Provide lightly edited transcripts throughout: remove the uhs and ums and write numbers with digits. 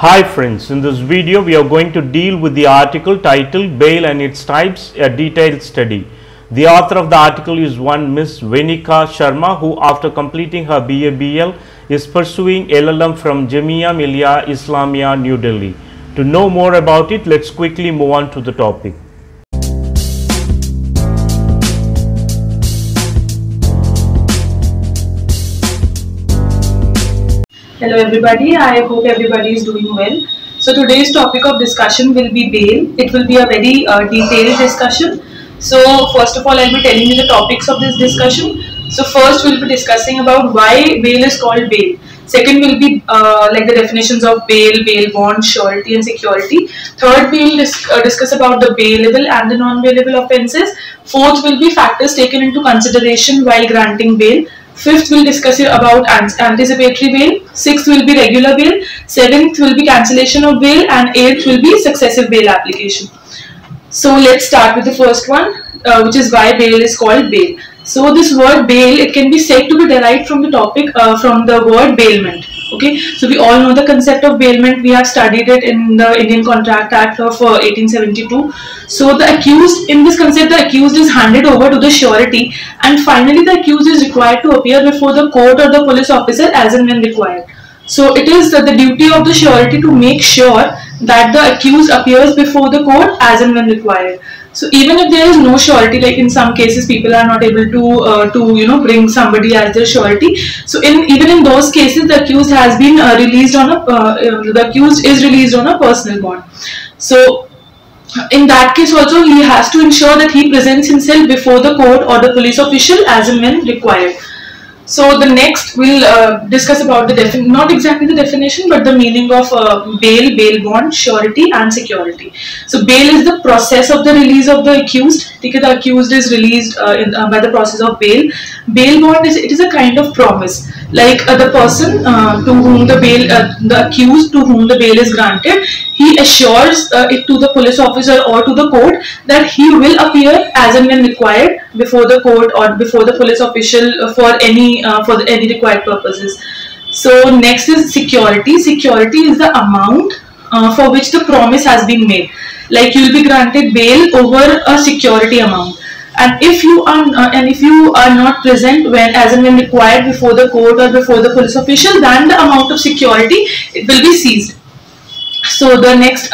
Hi friends, in this video we are going to deal with the article titled Bail and its Types, a detailed study. The author of the article is one Miss Venika Sharma, who after completing her BA BL is pursuing LLM from Jamia Millia Islamia, New Delhi. To know more about it, let's quickly move on to the topic. Hello everybody, I hope everybody is doing well. So today's topic of discussion will be bail. It will be a very detailed discussion. So first of all, I'll be telling you the topics of this discussion. So first we'll be discussing about why bail is called bail. Second will be like the definitions of bail, bail bond, surety and security. Third we will discuss about the bailable and the non-bailable offences. Fourth will be factors taken into consideration while granting bail. Fifth, we'll discuss about anticipatory bail. Sixth will be regular bail. Seventh will be cancellation of bail. And eighth will be successive bail application. So let's start with the first one, which is why bail is called bail. So this word bail, it can be said to be derived from the topic, from the word bailment. Okay, so we all know the concept of bailment. We have studied it in the Indian Contract Act of 1872. So the accused, in this concept, the accused is handed over to the surety, and finally the accused is required to appear before the court or the police officer as and when required. So it is the duty of the surety to make sure that the accused appears before the court as and when required. So even if there is no surety, like in some cases people are not able to bring somebody as their surety. So even in those cases, the accused has been released on the accused is released on a personal bond. So in that case also, he has to ensure that he presents himself before the court or the police official as and when required. So the next we'll discuss about the not exactly the definition, but the meaning of bail, bail bond, surety and security. So bail is the process of the release of the accused. The accused is released by the process of bail. Bail bond is a kind of promise, like the person to whom the bail, the accused to whom the bail is granted, he assures it to the police officer or to the court that he will appear as and when required before the court or before the police official for any required purposes. So next is security. Security is the amount for which the promise has been made. Like you will be granted bail over a security amount, and if you are not present when as and when required before the court or before the police official, then the amount of security, it will be seized. So the next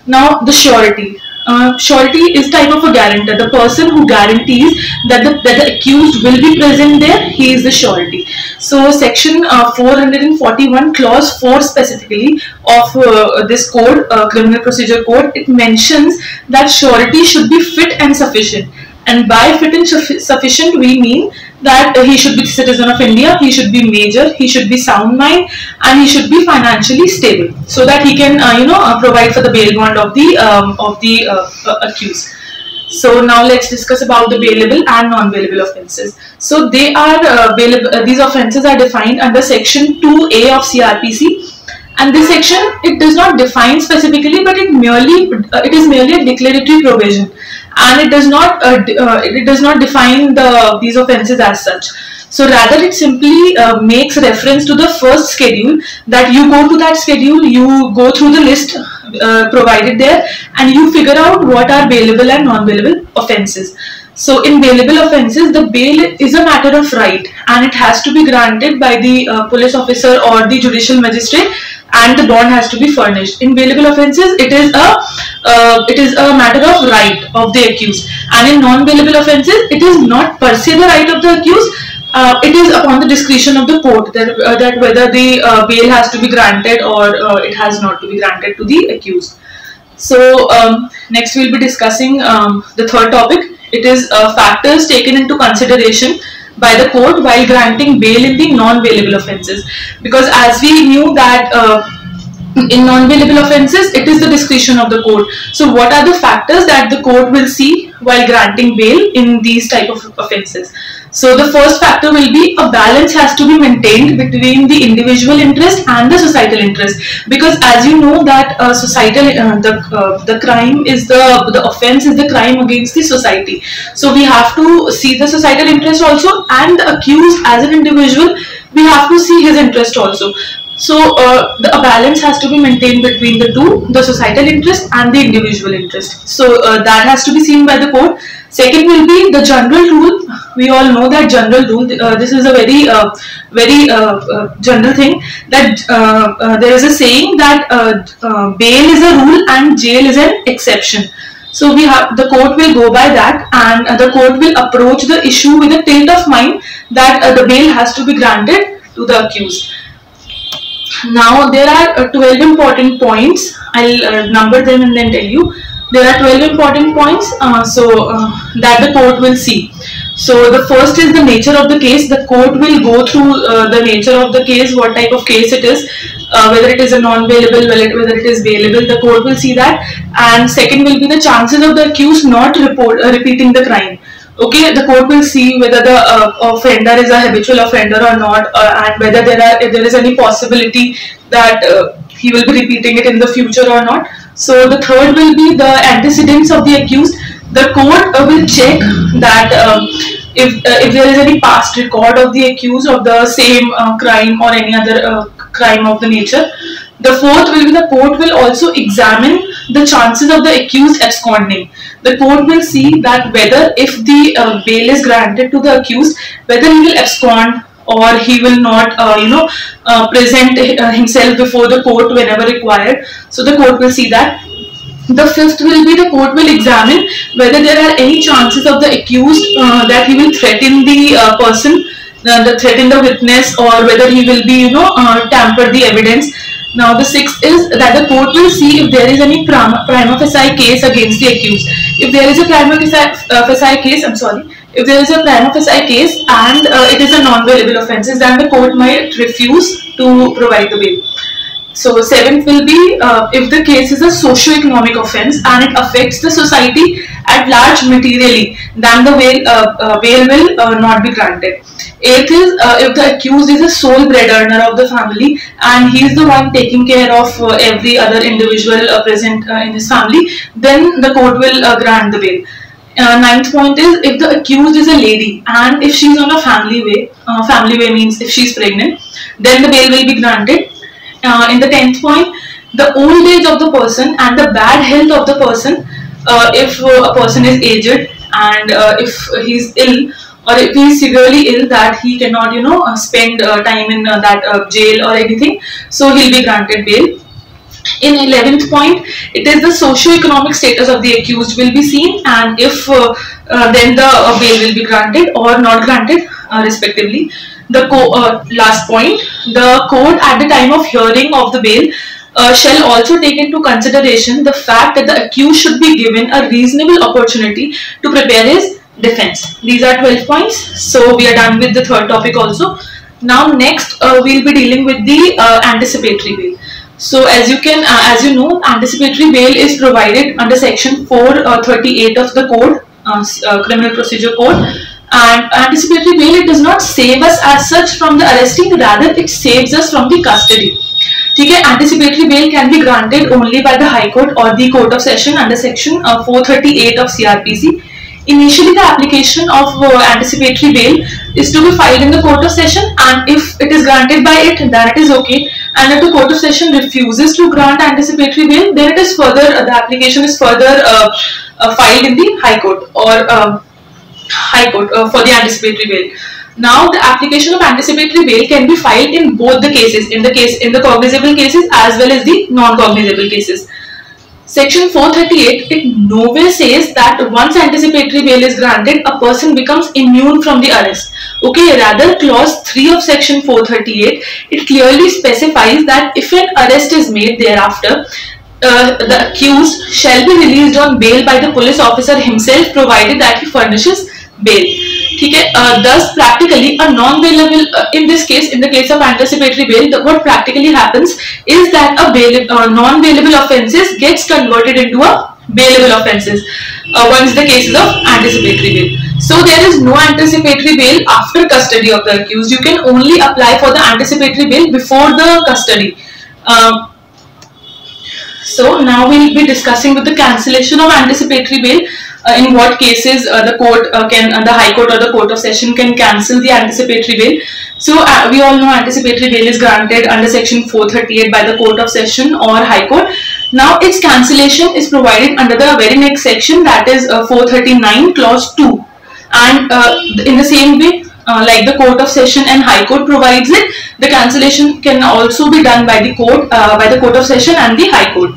now the surety. Surety is type of a guarantor. The person who guarantees that the accused will be present there, he is the surety. So section 441 clause 4 specifically of this code, criminal procedure code, it mentions that surety should be fit and sufficient. And by fit and sufficient, we mean that he should be citizen of India, he should be major, he should be sound mind, and he should be financially stable, so that he can provide for the bail bond of the accused. So now let's discuss about the bailable and non-bailable offences. So they are these offences are defined under section 2A of CRPC. And this section, it does not define specifically, but it is merely a declaratory provision, and it does not define these offences as such. So rather, it simply makes reference to the first schedule, that you go to that schedule, you go through the list provided there, and you figure out what are bailable and non-bailable offences. So in bailable offences, the bail is a matter of right, and it has to be granted by the police officer or the judicial magistrate, and the bond has to be furnished. In bailable offences, it is a matter of right of the accused, and in non-bailable offences, it is not per se the right of the accused. It is upon the discretion of the court that whether the bail has to be granted or it has not to be granted to the accused. So next we'll be discussing the third topic. It is factors taken into consideration by the court while granting bail in the non-bailable offences, because as we knew that in non-bailable offences, it is the discretion of the court. So what are the factors that the court will see while granting bail in these type of offences? So the first factor will be a balance has to be maintained between the individual interest and the societal interest, because as you know that the crime is the offence is the crime against the society. So we have to see the societal interest also, and the accused as an individual, we have to see his interest also. So a balance has to be maintained between the two, the societal interest and the individual interest. So that has to be seen by the court. Second will be the general rule. We all know that general rule. This is a very general thing, that there is a saying that bail is a rule and jail is an exception. So the court will go by that, and the court will approach the issue with a tilt of mind that the bail has to be granted to the accused. Now there are 12 important points. I'll number them and then tell you. There are 12 important points that the court will see. So the first is the nature of the case. The court will go through the nature of the case, what type of case it is, whether it is a non-bailable, whether it is bailable. The court will see that. And second will be the chances of the accused not repeating the crime. Okay, the court will see whether the offender is a habitual offender or not, and whether there is any possibility that he will be repeating it in the future or not. So the third will be the antecedents of the accused. The court will check that if there is any past record of the accused of the same crime or any other crime of the nature. The fourth will be the court will also examine the chances of the accused absconding. The court will see that whether if the bail is granted to the accused, whether he will abscond or he will not present himself before the court whenever required. So the court will see that. The fifth will be the court will examine whether there are any chances of the accused that he will threaten the person, threaten the witness, or whether he will be tamper the evidence. Now the sixth is that the court will see if there is any prima facie case against the accused. If there is a prima facie case, if there is a prima facie case and it is a non-bailable offence, then the court might refuse to provide the bail. So seventh will be if the case is a socio-economic offence and it affects the society at large materially, then the bail will not be granted. Eighth is if the accused is a sole bread earner of the family and he is the one taking care of every other individual present in his family, then the court will grant the bail. Ninth point is if the accused is a lady and if she is on a family way means if she is pregnant, then the bail will be granted. In the 10th point, the old age of the person and the bad health of the person, if a person is aged and if he is ill or if he is severely ill that he cannot spend time in that jail or anything, so he will be granted bail. In 11th point, it is the socio-economic status of the accused will be seen, and if then the bail will be granted or not granted respectively. The last point, the court at the time of hearing of the bail shall also take into consideration the fact that the accused should be given a reasonable opportunity to prepare his defense. These are 12 points. So we are done with the third topic also. Now next we will be dealing with the anticipatory bail. So as you know, anticipatory bail is provided under section 438 of the code, criminal procedure code. And anticipatory bail, it does not save us as such from the arresting, rather it saves us from the custody. Okay, anticipatory bail can be granted only by the High Court or the Court of Session under section 438 of CRPC. Initially, the application of anticipatory bail is to be filed in the Court of Session, and if it is granted by it, then it is okay. And if the Court of Session refuses to grant anticipatory bail, then it is further the application is further filed in the High Court or High Court for the anticipatory bail. Now the application of anticipatory bail can be filed in both the cases, in the cognizable cases as well as the non-cognizable cases. Section 438, it nowhere says that once anticipatory bail is granted, a person becomes immune from the arrest. Okay, rather clause 3 of section 438, it clearly specifies that if an arrest is made thereafter, the accused shall be released on bail by the police officer himself, provided that he furnishes bail. Okay, thus practically a non-bailable, in this case, in the case of anticipatory bail, what practically happens is that a non-bailable offences gets converted into a bailable offences once the case is of anticipatory bail. So there is no anticipatory bail after custody of the accused. You can only apply for the anticipatory bail before the custody. So now we'll be discussing with the cancellation of anticipatory bail. In what cases the court the High Court or the Court of Session can cancel the anticipatory bail. So we all know anticipatory bail is granted under Section 438 by the Court of Session or High Court. Now its cancellation is provided under the very next section, that is 439 clause 2, and in the same way, like the Court of Session and High Court provides it, the cancellation can also be done by the Court of Session and the High Court.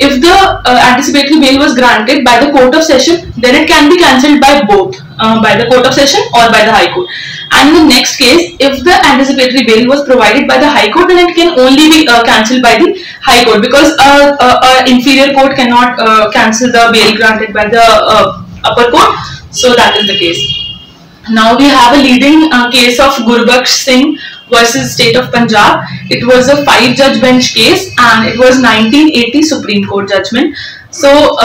If the anticipatory bail was granted by the Court of Session, then it can be cancelled by both, by the Court of Session or by the High Court. And in the next case, if the anticipatory bail was provided by the High Court, then it can only be cancelled by the High Court, because an inferior court cannot cancel the bail granted by the upper court. So that is the case. Now we have a leading case of Gurbaksh Singh versus State of Punjab. It was a 5-judge bench case and it was 1980 Supreme Court judgment. So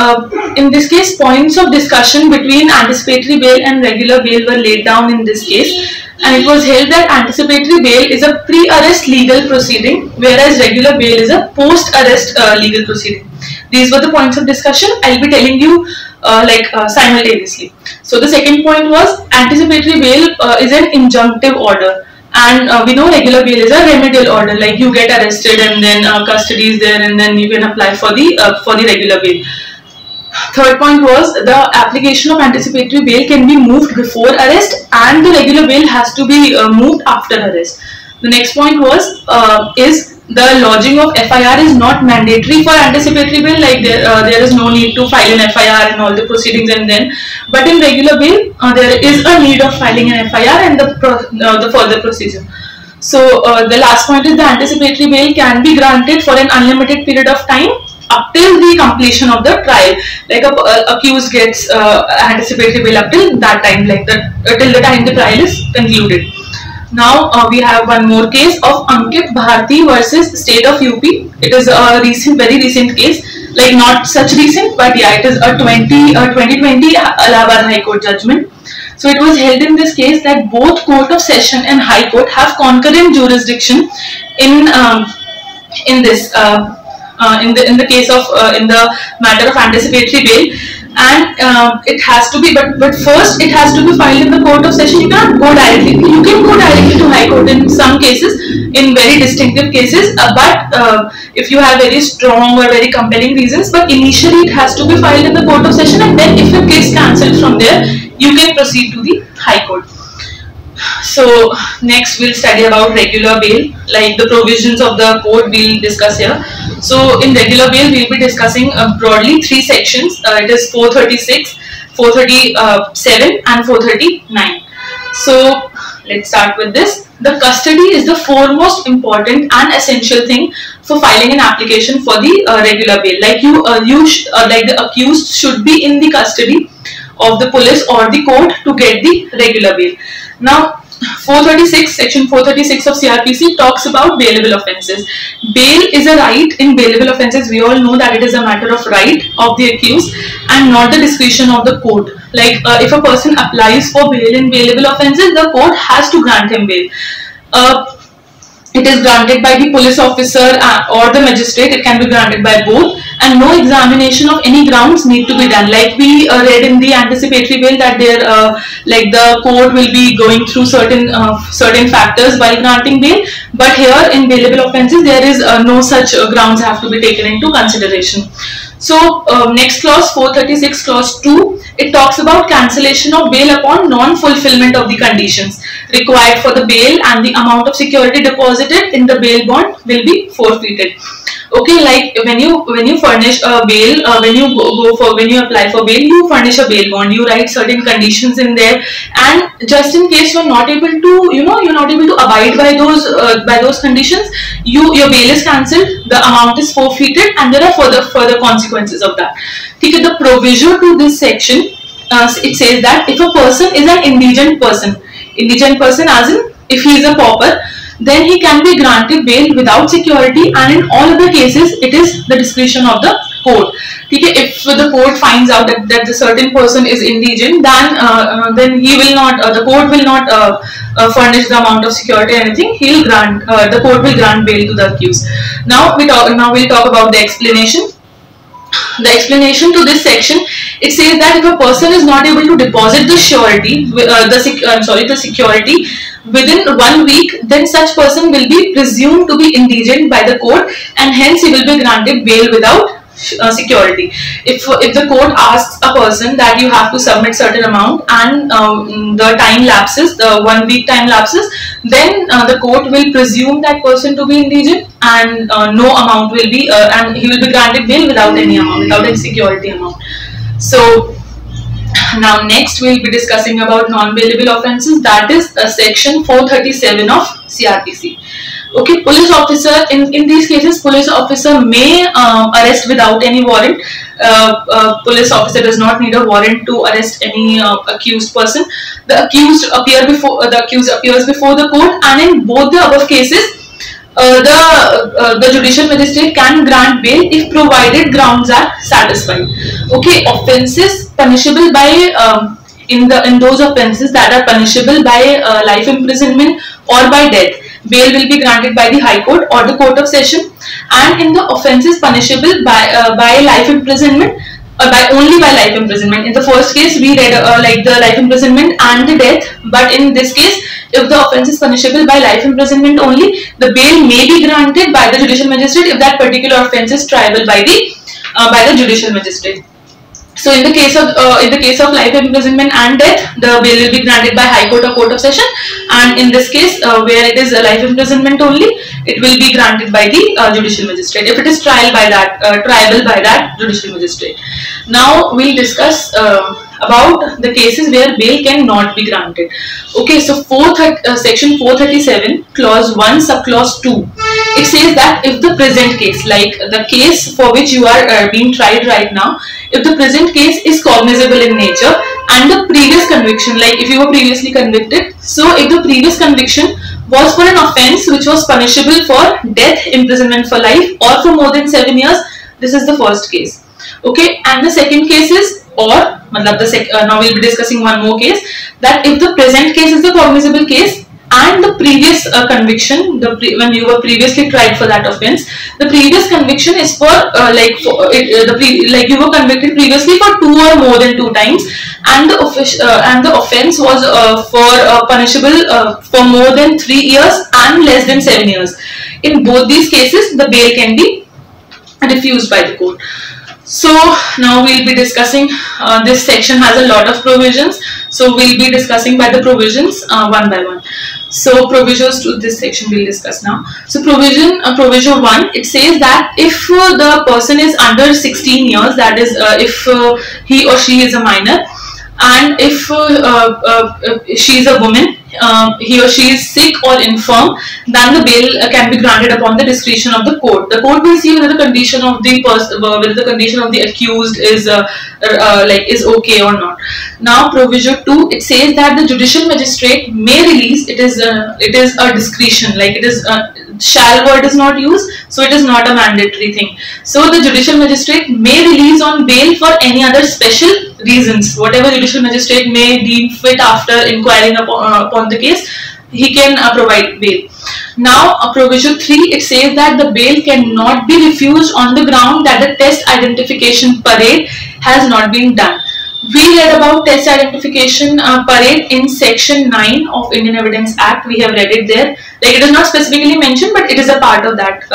in this case, points of discussion between anticipatory bail and regular bail were laid down in this case, and it was held that anticipatory bail is a pre-arrest legal proceeding, whereas regular bail is a post-arrest legal proceeding. These were the points of discussion. I'll be telling you simultaneously. So the second point was anticipatory bail is an injunctive order, and we know regular bail is a remedial order, like you get arrested and then custody is there and then you can apply for the regular bail. Third point was the application of anticipatory bail can be moved before arrest, and the regular bail has to be moved after arrest. The next point was is the lodging of FIR is not mandatory for anticipatory bail, like there is no need to file an FIR and all the proceedings and then, but in regular bail there is a need of filing an FIR and the further procedure. So the last point is the anticipatory bail can be granted for an unlimited period of time up till the completion of the trial, like a accused gets anticipatory bail up till that time, like till the time the trial is concluded. Now we have one more case of Ankit Bharti versus State of UP. It is a very recent case, like not such recent, but yeah, it is a 2020 Allahabad High Court judgment. So it was held in this case that both Court of Session and High Court have concurrent jurisdiction in the case of in the matter of anticipatory bail, and it has to be, but first it has to be filed in the Court of Session. You cannot go directly. You can go directly to High Court in some cases, in very distinctive cases, but if you have very strong or very compelling reasons, but initially it has to be filed in the Court of Session, and then if it gets cancelled from there, you can proceed to the High Court. So next we'll study about regular bail, like the provisions of the code we'll discuss here. So in regular bail we'll be discussing broadly 3 sections. It is 436, 437 and 439. So let's start with this. The custody is the foremost important and essential thing for filing an application for the regular bail. Like like the accused should be in the custody of the police or the court to get the regular bail. Now, section 436 of CRPC talks about bailable offences. Bail is a right in bailable offences. We all know that it is a matter of right of the accused and not the discretion of the court. Like if a person applies for bail in bailable offences, the court has to grant him bail. It is granted by the police officer or the magistrate. It can be granted by both, and no examination of any grounds need to be done. Like we read in the anticipatory bail that like the court will be going through certain factors while granting bail, but here in bailable offences there is no such grounds have to be taken into consideration. So next clause, 436 clause 2, it talks about cancellation of bail upon non-fulfillment of the conditions required for the bail, and the amount of security deposited in the bail bond will be forfeited. Okay, like when you furnish a bail, when you apply for bail, you furnish a bail bond, you write certain conditions in there, and just in case you're not able to abide by those conditions, your bail is cancelled, the amount is forfeited, and there are further consequences of that. Okay, the provision to this section, it says that if a person is an indigent person as in if he is a pauper, then he can be granted bail without security, and in all other cases it is the discretion of the court. Okay, if the court finds out that the certain person is indigent, then he will not, the court will not furnish the amount of security or anything. He will grant, the court will grant bail to the accused. Now we'll talk about the explanation. the explanation to this section, it says that if a person is not able to deposit the surety, the security within 1 week, then such person will be presumed to be indigent by the court, and hence he will be granted bail without security. If the court asks a person that you have to submit certain amount and the time lapses, the 1 week time lapses, then the court will presume that person to be indigent, and no amount will be and he will be granted bail without any amount, without any security amount. So now next we will be discussing about non-bailable offences, that is section 437 of CRPC. Okay, police officer, in these cases, police officer may arrest without any warrant. Police officer does not need a warrant to arrest any accused person. The accused appears before the court, and in both the above cases, the judicial magistrate can grant bail if provided grounds are satisfied. Okay, offences punishable by in those offences that are punishable by life imprisonment or by death, bail will be granted by the High Court or the Court of Session. And in the offences punishable by life imprisonment, only by life imprisonment. In the first case, we read like the life imprisonment and the death, but in this case, if the offence is punishable by life imprisonment only, the bail may be granted by the judicial magistrate if that particular offence is triable by the judicial magistrate. So in the case of life imprisonment and death, the bail will be granted by High Court or Court of Session, and in this case, where it is a life imprisonment only, it will be granted by the judicial magistrate if it is triable by that judicial magistrate. Now we'll discuss about the cases where bail cannot be granted. Okay, so section 437, clause 1, subclause 2. It says that if the present case, like the case for which you are being tried right now, if the present case is cognizable in nature and the previous conviction, like if you were previously convicted, so if the previous conviction was for an offence which was punishable for death, imprisonment for life, or for more than 7 years, this is the first case. Okay, and the second case is, now we'll be discussing one more case, that if the present case is the cognizable case and the previous conviction, when you were previously tried for that offence, the previous conviction is for you were convicted previously for 2 or more than 2 times, and the offence was punishable for more than 3 years and less than 7 years. In both these cases, the bail can be refused by the court. So now we'll be discussing, this section has a lot of provisions, so we'll be discussing by the provisions one by one. So provisions to this section we'll discuss now. So provision 1, it says that if the person is under 16 years, that is if he or she is a minor, and if she is a woman, he or she is sick or infirm, then the bail can be granted upon the discretion of the court. The court will see whether the condition of the accused is okay or not. Now provision 2, it says that the judicial magistrate may release. It is a discretion, like it is shall word is not used, so it is not a mandatory thing. So the judicial magistrate may release on bail for any other special reasons, whatever judicial magistrate may deem fit after inquiring upon the case, he can provide bail. Now provision 3, it says that the bail cannot be refused on the ground that the test identification parade has not been done. We read about test identification parade in section 9 of Indian Evidence Act. We have read it there. Like, it is not specifically mentioned, but it is a part of that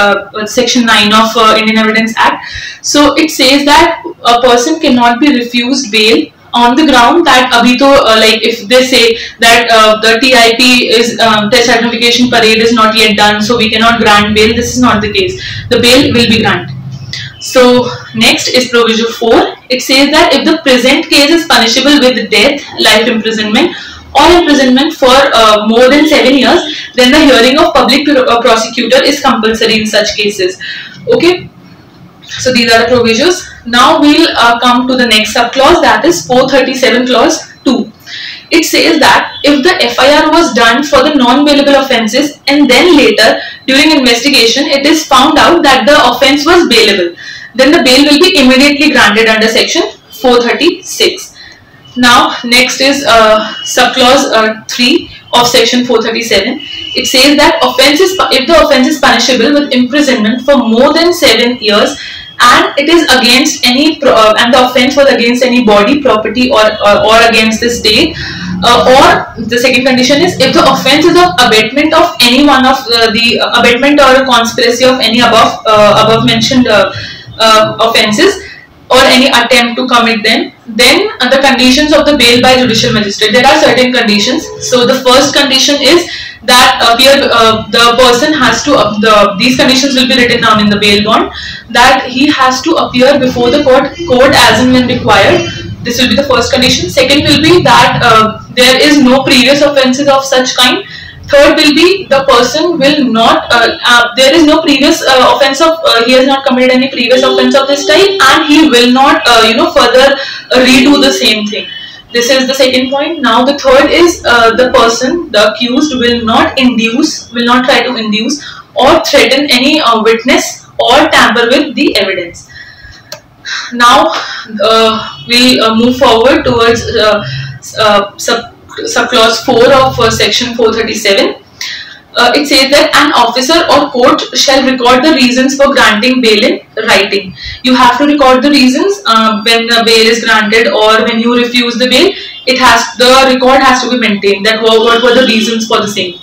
section 9 of Indian Evidence Act. So it says that a person cannot be refused bail on the ground that like if they say that the TIP is test identification parade is not yet done, so we cannot grant bail. This is not the case. The bail will be granted. So next is provision 4. It says that if the present case is punishable with death, life imprisonment, or imprisonment for more than 7 years, then the hearing of public prosecutor is compulsory in such cases. Okay. So these are the provisions. Now we'll come to the next subclause, that is 437 clause 2. It says that if the FIR was done for the non-bailable offences and then later during investigation it is found out that the offence was bailable, then the bail will be immediately granted under section 436. Now next is subclause 3 of section 437. It says that if the offence is punishable with imprisonment for more than 7 years and it is against any and the offence was against any body, property, or against the state. Or the second condition is if the offence is of abatement of any one of the abatement or a conspiracy of any above mentioned offences, or any attempt to commit them, then the conditions of the bail by judicial magistrate. There are certain conditions. So the first condition is that the person has to these conditions will be written down in the bail bond, that he has to appear before the court as and when required. This will be the first condition. Second will be that there is no previous offences of such kind. Third will be the person will not, there is no previous offence of, he has not committed any previous offence of this type, and he will not, further redo the same thing. This is the second point. Now the third is the person, the accused, will not try to induce or threaten any witness or tamper with the evidence. Now we'll move forward towards subclause 4 of section 437. It says that an officer or court shall record the reasons for granting bail in writing. You have to record the reasons when the bail is granted or when you refuse the bail. The record has to be maintained, that what were the reasons for the same.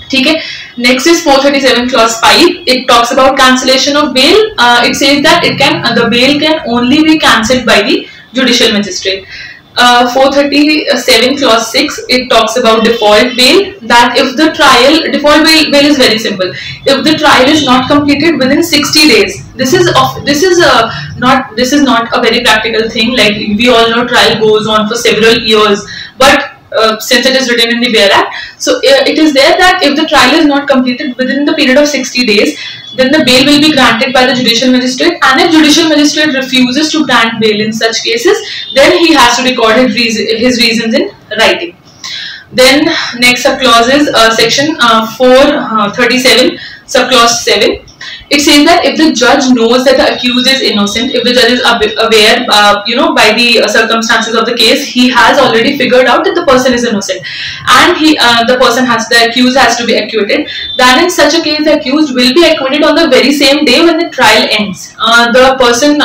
Okay. Next is 437 clause 5. It talks about cancellation of bail. It says that the bail can only be cancelled by the judicial magistrate. 437 clause 6, it talks about default bail, that if the trial, default bail is very simple. If the trial is not completed within 60 days, this is not a very practical thing. Like we all know, trial goes on for several years, but since it is written in the Bail Act, so it is there that if the trial is not completed within the period of 60 days, then the bail will be granted by the judicial magistrate, and if judicial magistrate refuses to grant bail in such cases, then he has to record his reasons in writing. Then next subclause is section 437 subclause 7. It says that if the judge knows that the accused is innocent, if the judge is aware, by the circumstances of the case, he has already figured out that the person is innocent, and the accused has to be acquitted. Then in such a case, the accused will be acquitted on the very same day when the trial ends. The person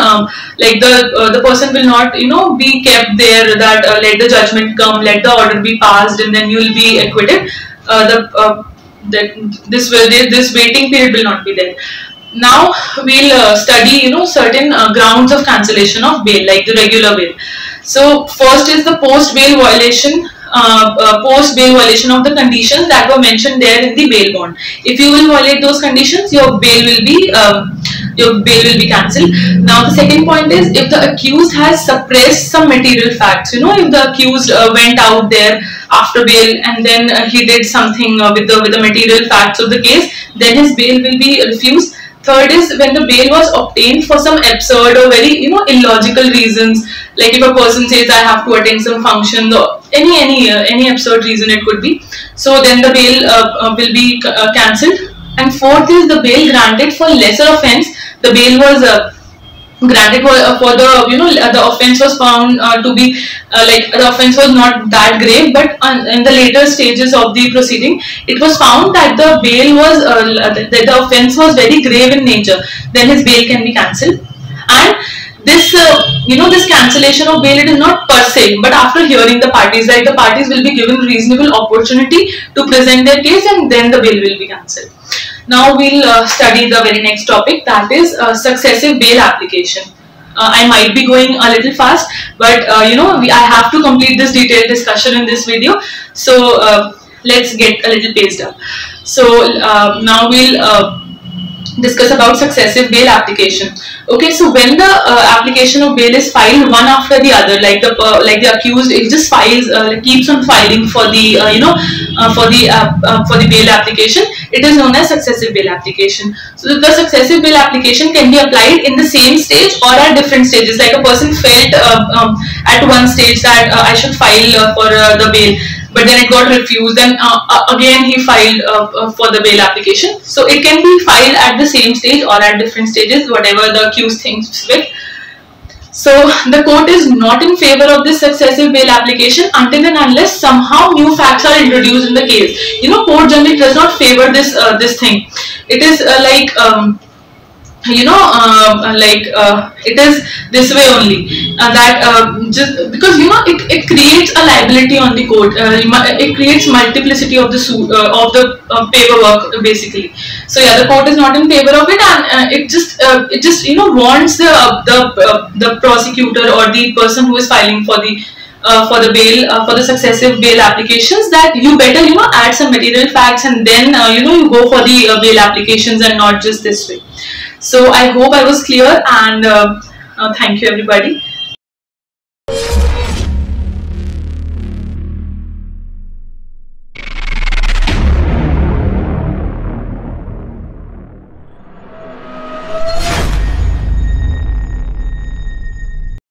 will not, be kept there, that let the judgment come, let the order be passed, and then you will be acquitted. This waiting period will not be there. Now we'll study certain grounds of cancellation of bail, like the regular bail. So first is the post bail violation of the conditions that were mentioned there in the bail bond. If you will violate those conditions, your bail will be cancelled. Now the second point is if the accused has suppressed some material facts. If the accused went out there after bail and then he did something with the material facts of the case, then his bail will be refused. Third is when the bail was obtained for some absurd or very illogical reasons, like if a person says I have to attend some function, or any absurd reason it could be. So then the bail will be cancelled. And fourth is the bail granted for lesser offence. The bail was granted for the offence was found to be the offence was not that grave, but in the later stages of the proceeding, it was found that the bail was that the offence was very grave in nature. Then his bail can be cancelled. And this this cancellation of bail, it is not per se, but after hearing the parties, like the parties will be given reasonable opportunity to present their case, and then the bail will be cancelled. Now we'll study the very next topic, that is successive bail application. I might be going a little fast, but I have to complete this detailed discussion in this video. So let's get a little paced up. So now we'll discuss about successive bail application. Okay, so when the application of bail is filed one after the other, like the accused, it just files, keeps on filing for the for the bail application, it is known as successive bail application. So the successive bail application can be applied in the same stage or at different stages. Like a person felt at one stage that I should file for the bail, but then it got refused, and again he filed for the bail application. So it can be filed at the same stage or at different stages, whatever the accused thinks fit. So the court is not in favor of this successive bail application until and unless somehow new facts are introduced in the case. Court generally does not favor this thing. It is it is this way only, that just because it creates a liability on the court. It creates multiplicity of the paperwork basically. So yeah, the court is not in favor of it, and it just wants the prosecutor or the person who is filing for the bail, for the successive bail applications, that you better add some material facts, and then you go for the bail applications, and not just this way. So I hope I was clear, and thank you everybody.